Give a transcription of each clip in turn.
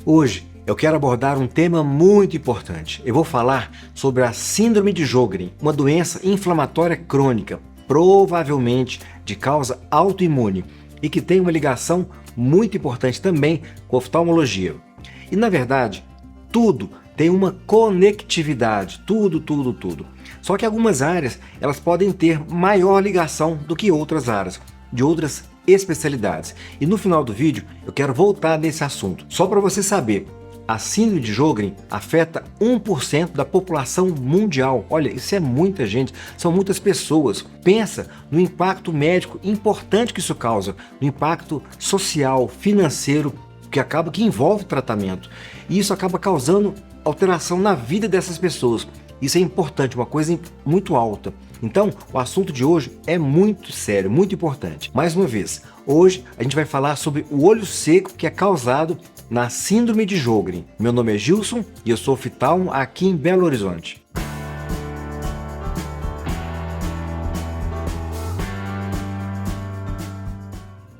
Hoje eu quero abordar um tema muito importante. Eu vou falar sobre a Síndrome de Sjögren, uma doença inflamatória crônica, provavelmente de causa autoimune e que tem uma ligação muito importante também com a oftalmologia. E na verdade, tudo tem uma conectividade, tudo. Só que algumas áreas elas podem ter maior ligação do que outras áreas, de outras especialidades. E no final do vídeo eu quero voltar nesse assunto. Só para você saber, a síndrome de Sjögren afeta 1% da população mundial. Olha, isso é muita gente, são muitas pessoas. Pensa no impacto médico importante que isso causa, no impacto social, financeiro, que envolve tratamento. E isso acaba causando alteração na vida dessas pessoas. Isso é importante, uma coisa muito alta. Então, o assunto de hoje é muito sério, muito importante. Mais uma vez, hoje a gente vai falar sobre o olho seco que é causado na Síndrome de Sjögren. Meu nome é Gilson e eu sou oftalmo aqui em Belo Horizonte.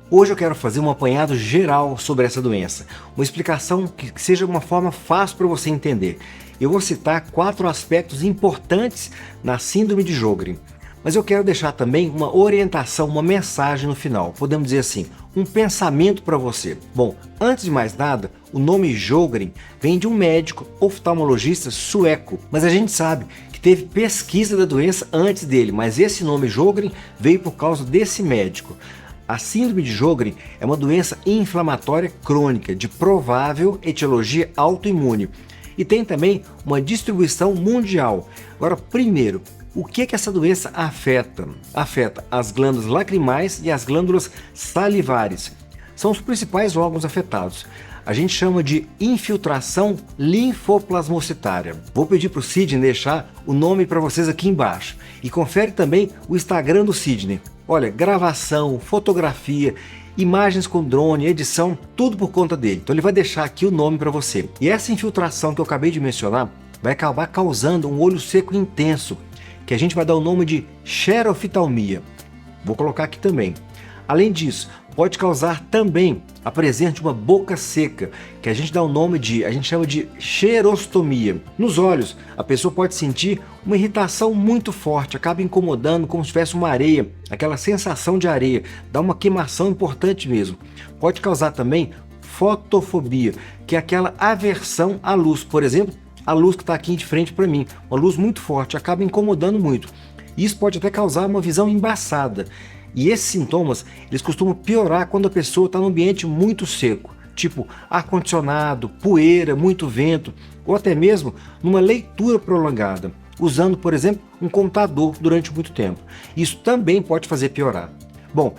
Hoje eu quero fazer um apanhado geral sobre essa doença, uma explicação que seja uma forma fácil para você entender. Eu vou citar 4 aspectos importantes na Síndrome de Sjögren, mas eu quero deixar também uma orientação, uma mensagem no final, podemos dizer assim, um pensamento para você. Bom, antes de mais nada, o nome Sjögren vem de um médico oftalmologista sueco, mas a gente sabe que teve pesquisa da doença antes dele, mas esse nome Sjögren veio por causa desse médico. A Síndrome de Sjögren é uma doença inflamatória crônica de provável etiologia autoimune e tem também uma distribuição mundial. Agora, primeiro, o que essa doença afeta? Afeta as glândulas lacrimais e as glândulas salivares. São os principais órgãos afetados. A gente chama de infiltração linfoplasmocitária. Vou pedir para o Sidney deixar o nome para vocês aqui embaixo. E confere também o Instagram do Sidney. Olha, gravação, fotografia, imagens com drone, edição, tudo por conta dele. Então ele vai deixar aqui o nome para você. E essa infiltração que eu acabei de mencionar vai acabar causando um olho seco intenso, que a gente vai dar o nome de xeroftalmia. Vou colocar aqui também. Além disso, pode causar também a presença de uma boca seca, que a gente dá o nome a gente chama de xerostomia. Nos olhos, a pessoa pode sentir uma irritação muito forte, acaba incomodando como se tivesse uma areia, aquela sensação de areia, dá uma queimação importante mesmo. Pode causar também fotofobia, que é aquela aversão à luz, por exemplo, a luz que está aqui de frente para mim, uma luz muito forte, acaba incomodando muito. Isso pode até causar uma visão embaçada. E esses sintomas, eles costumam piorar quando a pessoa está num ambiente muito seco, tipo ar-condicionado, poeira, muito vento, ou até mesmo numa leitura prolongada, usando, por exemplo, um computador durante muito tempo. Isso também pode fazer piorar. Bom,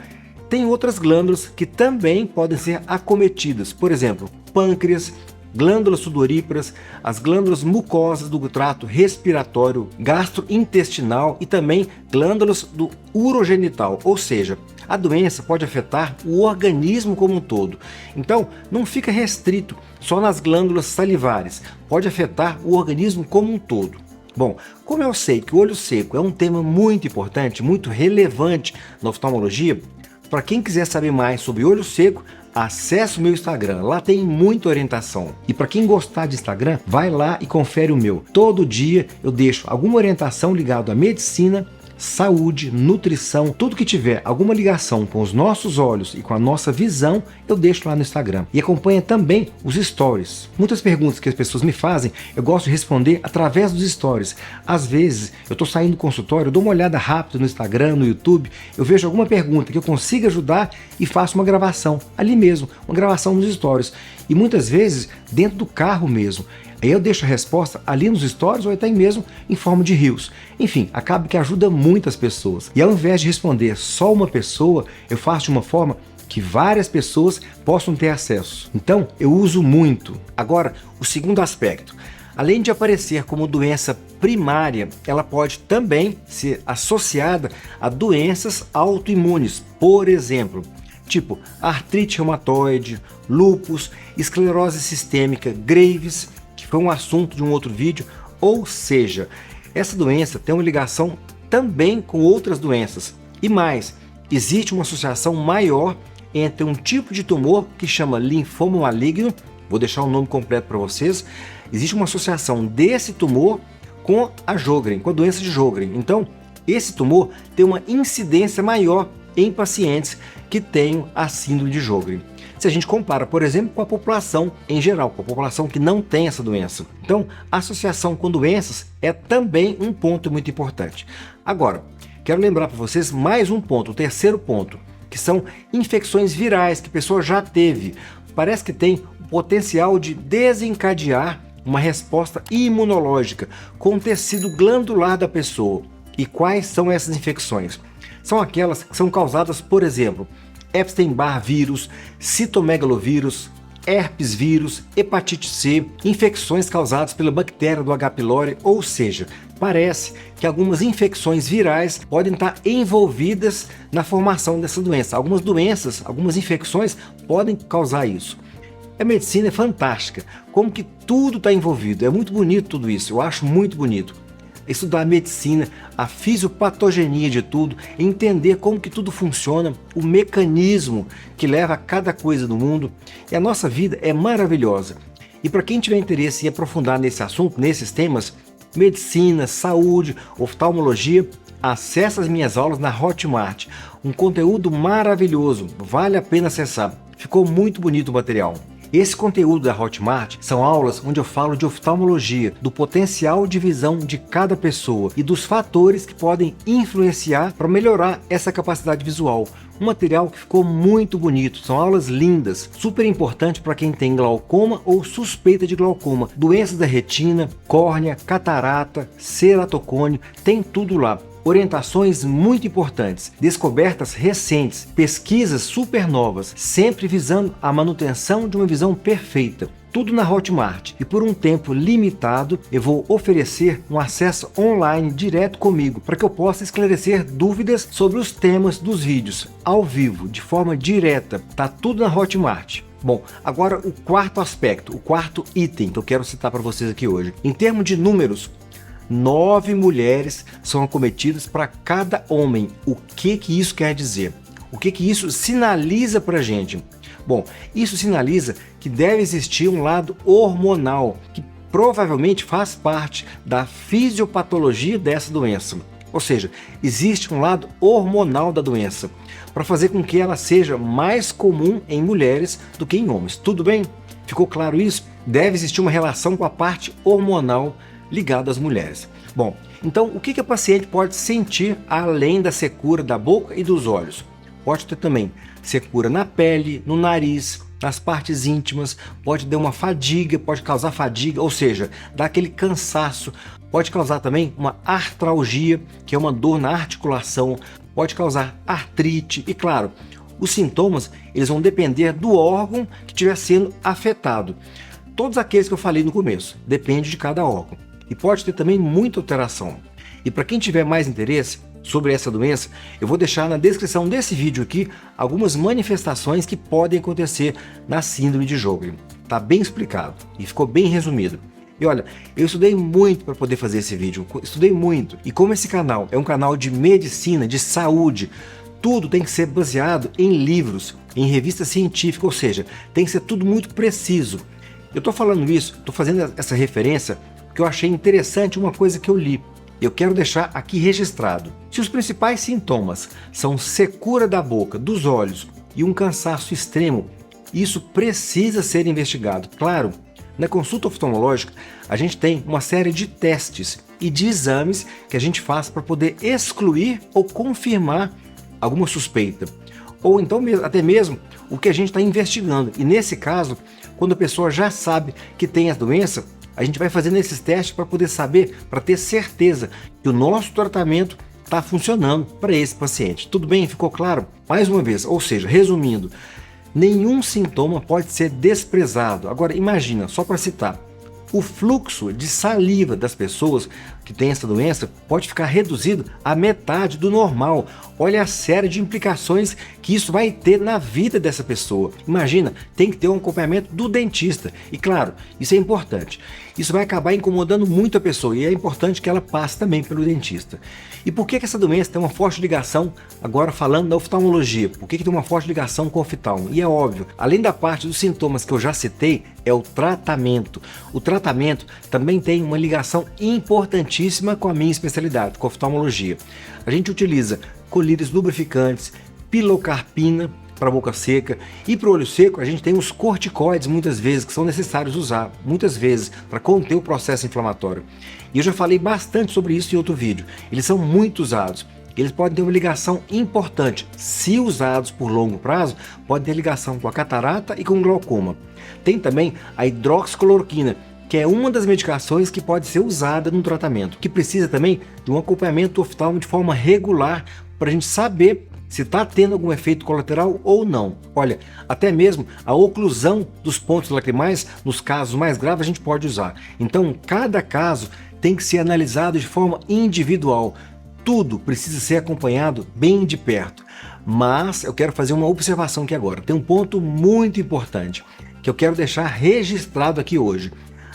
tem outras glândulas que também podem ser acometidas, por exemplo, pâncreas, glândulas sudoríparas, as glândulas mucosas do trato respiratório, gastrointestinal e também glândulas do urogenital, ou seja, a doença pode afetar o organismo como um todo. Então, não fica restrito só nas glândulas salivares, pode afetar o organismo como um todo. Bom, como eu sei que o olho seco é um tema muito importante, muito relevante na oftalmologia, para quem quiser saber mais sobre olho seco, acesse o meu Instagram, lá tem muita orientação. E para quem gostar de Instagram, vai lá e confere o meu. Todo dia eu deixo alguma orientação ligada à medicina, saúde, nutrição, tudo que tiver alguma ligação com os nossos olhos e com a nossa visão, eu deixo lá no Instagram. E acompanha também os stories. Muitas perguntas que as pessoas me fazem, eu gosto de responder através dos stories. Às vezes, eu estou saindo do consultório, eu dou uma olhada rápida no Instagram, no YouTube, eu vejo alguma pergunta que eu consiga ajudar e faço uma gravação, ali mesmo, uma gravação nos stories. E muitas vezes, dentro do carro mesmo. Aí eu deixo a resposta ali nos stories ou até mesmo em forma de reels. Enfim, acaba que ajuda muitas pessoas. E ao invés de responder só uma pessoa, eu faço de uma forma que várias pessoas possam ter acesso. Então, eu uso muito. Agora, o segundo aspecto. Além de aparecer como doença primária, ela pode também ser associada a doenças autoimunes. Por exemplo, tipo artrite reumatoide, lúpus, esclerose sistêmica, Graves, que foi um assunto de um outro vídeo, ou seja, essa doença tem uma ligação também com outras doenças. E mais, existe uma associação maior entre um tipo de tumor que chama linfoma maligno Vou deixar o nome completo para vocês. Existe uma associação desse tumor com a Sjögren, com a doença de Sjögren. Então, esse tumor tem uma incidência maior em pacientes que têm a síndrome de Sjögren. Se a gente compara, por exemplo, com a população em geral, com a população que não tem essa doença. Então, a associação com doenças é também um ponto muito importante. Agora, quero lembrar para vocês mais um ponto, o terceiro ponto, que são infecções virais que a pessoa já teve. Parece que tem o potencial de desencadear uma resposta imunológica com o tecido glandular da pessoa. E quais são essas infecções? São aquelas que são causadas, por exemplo, Epstein-Barr vírus, citomegalovírus, herpes vírus, hepatite C, infecções causadas pela bactéria do H. pylori, ou seja, parece que algumas infecções virais podem estar envolvidas na formação dessa doença. Algumas doenças, algumas infecções podem causar isso. A medicina é fantástica, como que tudo está envolvido, é muito bonito tudo isso, eu acho muito bonito. Estudar a medicina, a fisiopatogenia de tudo, entender como que tudo funciona, o mecanismo que leva a cada coisa do mundo. E a nossa vida é maravilhosa. E para quem tiver interesse em aprofundar nesse assunto, nesses temas, medicina, saúde, oftalmologia, acesse as minhas aulas na Hotmart. Um conteúdo maravilhoso, vale a pena acessar. Ficou muito bonito o material. Esse conteúdo da Hotmart são aulas onde eu falo de oftalmologia, do potencial de visão de cada pessoa e dos fatores que podem influenciar para melhorar essa capacidade visual. Um material que ficou muito bonito, são aulas lindas, super importante para quem tem glaucoma ou suspeita de glaucoma, doenças da retina, córnea, catarata, ceratocônio, tem tudo lá. Orientações muito importantes, descobertas recentes, pesquisas super novas, sempre visando a manutenção de uma visão perfeita. Tudo na Hotmart. E por um tempo limitado, eu vou oferecer um acesso online direto comigo, para que eu possa esclarecer dúvidas sobre os temas dos vídeos, ao vivo, de forma direta. Tá tudo na Hotmart. Bom, agora o quarto aspecto, o quarto item que eu quero citar para vocês aqui hoje. Em termos de números, 9 mulheres são acometidas para cada homem. O que isso quer dizer? O que isso sinaliza para a gente? Bom, isso sinaliza que deve existir um lado hormonal, que provavelmente faz parte da fisiopatologia dessa doença. Ou seja, existe um lado hormonal da doença, para fazer com que ela seja mais comum em mulheres do que em homens. Tudo bem? Ficou claro isso? Deve existir uma relação com a parte hormonal ligado às mulheres. Bom, então o que a paciente pode sentir além da secura da boca e dos olhos? Pode ter também secura na pele, no nariz, nas partes íntimas, pode dar uma fadiga, pode causar fadiga, ou seja, dar aquele cansaço, pode causar também uma artralgia, que é uma dor na articulação, pode causar artrite e, claro, os sintomas eles vão depender do órgão que estiver sendo afetado. Todos aqueles que eu falei no começo, depende de cada órgão. E pode ter também muita alteração. E para quem tiver mais interesse sobre essa doença, eu vou deixar na descrição desse vídeo aqui algumas manifestações que podem acontecer na síndrome de Sjögren. Tá bem explicado e ficou bem resumido. E olha, eu estudei muito para poder fazer esse vídeo, estudei muito. E como esse canal é um canal de medicina, de saúde, tudo tem que ser baseado em livros, em revista científica, ou seja, tem que ser tudo muito preciso. Eu estou falando isso, estou fazendo essa referência que eu achei interessante uma coisa que eu li. Eu quero deixar aqui registrado. Se os principais sintomas são secura da boca, dos olhos e um cansaço extremo, isso precisa ser investigado. Claro, na consulta oftalmológica, a gente tem uma série de testes e de exames que a gente faz para poder excluir ou confirmar alguma suspeita. Ou então até mesmo o que a gente está investigando. E nesse caso, quando a pessoa já sabe que tem a doença, a gente vai fazendo esses testes para poder saber, para ter certeza que o nosso tratamento está funcionando para esse paciente. Tudo bem? Ficou claro? Mais uma vez, ou seja, resumindo, nenhum sintoma pode ser desprezado. Agora imagina, só para citar, O fluxo de saliva das pessoas que têm essa doença pode ficar reduzido à metade do normal. Olha a série de implicações que isso vai ter na vida dessa pessoa. Imagina, tem que ter um acompanhamento do dentista. E claro, isso é importante. Isso vai acabar incomodando muito a pessoa e é importante que ela passe também pelo dentista. E por que essa doença tem uma forte ligação, agora falando da oftalmologia, por que tem uma forte ligação com o oftalmo? E é óbvio, além da parte dos sintomas que eu já citei, é o tratamento. O tratamento também tem uma ligação importantíssima com a minha especialidade, com a oftalmologia. A gente utiliza colírios lubrificantes, pilocarpina para boca seca e para o olho seco a gente tem os corticoides muitas vezes que são necessários usar, muitas vezes para conter o processo inflamatório. E eu já falei bastante sobre isso em outro vídeo. Eles são muito usados. Eles podem ter uma ligação importante. Se usados por longo prazo, podem ter ligação com a catarata e com o glaucoma. Tem também a hidroxicloroquina, que é uma das medicações que pode ser usada no tratamento, que precisa também de um acompanhamento oftalmo de forma regular para a gente saber se está tendo algum efeito colateral ou não. Olha, até mesmo a oclusão dos pontos lacrimais, nos casos mais graves, a gente pode usar. Então, cada caso tem que ser analisado de forma individual. Tudo precisa ser acompanhado bem de perto. Mas eu quero fazer uma observação aqui agora. Tem um ponto muito importante que eu quero deixar registrado aqui hoje.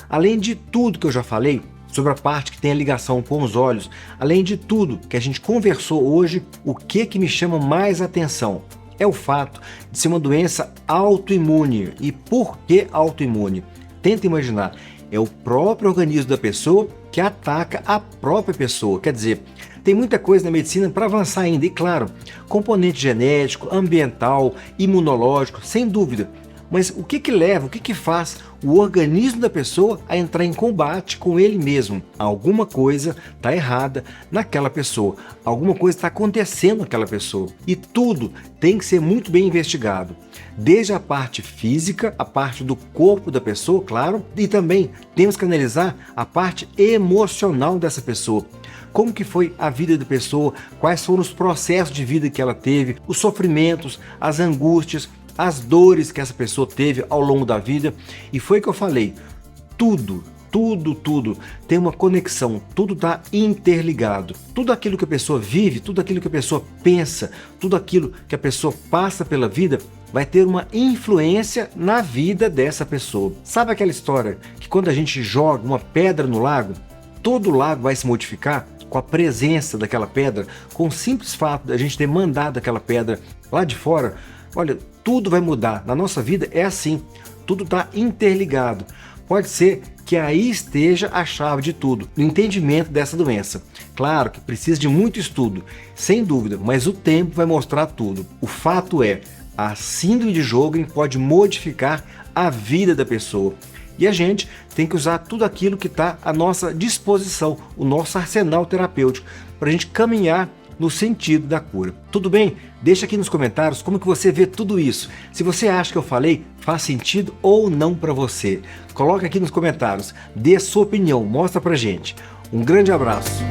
Além de tudo que eu já falei sobre a parte que tem a ligação com os olhos, além de tudo que a gente conversou hoje, o que me chama mais atenção é o fato de ser uma doença autoimune. E por que autoimune? Tenta imaginar, é o próprio organismo da pessoa que ataca a própria pessoa. Quer dizer, tem muita coisa na medicina para avançar ainda, e claro, componente genético, ambiental, imunológico, sem dúvida. Mas o que leva, o que faz o organismo da pessoa a entrar em combate com ele mesmo? Alguma coisa está errada naquela pessoa, alguma coisa está acontecendo naquela pessoa. E tudo tem que ser muito bem investigado. Desde a parte física, a parte do corpo da pessoa, claro, e também temos que analisar a parte emocional dessa pessoa. Como que foi a vida da pessoa, quais foram os processos de vida que ela teve, os sofrimentos, as angústias, as dores que essa pessoa teve ao longo da vida. E foi o que eu falei, tudo tem uma conexão, tudo está interligado. Tudo aquilo que a pessoa vive, tudo aquilo que a pessoa pensa, tudo aquilo que a pessoa passa pela vida vai ter uma influência na vida dessa pessoa. Sabe aquela história que quando a gente joga uma pedra no lago, todo o lago vai se modificar com a presença daquela pedra, com o simples fato de a gente ter mandado aquela pedra lá de fora? Olha, tudo vai mudar. Na nossa vida é assim, tudo está interligado. Pode ser que aí esteja a chave de tudo, no entendimento dessa doença. Claro que precisa de muito estudo, sem dúvida, mas o tempo vai mostrar tudo. O fato é, a síndrome de Sjögren pode modificar a vida da pessoa. E a gente tem que usar tudo aquilo que está à nossa disposição, o nosso arsenal terapêutico, para a gente caminhar no sentido da cura. Tudo bem? Deixa aqui nos comentários como que você vê tudo isso. Se você acha que eu falei faz sentido ou não para você. Coloca aqui nos comentários, dê a sua opinião, mostra pra gente. Um grande abraço.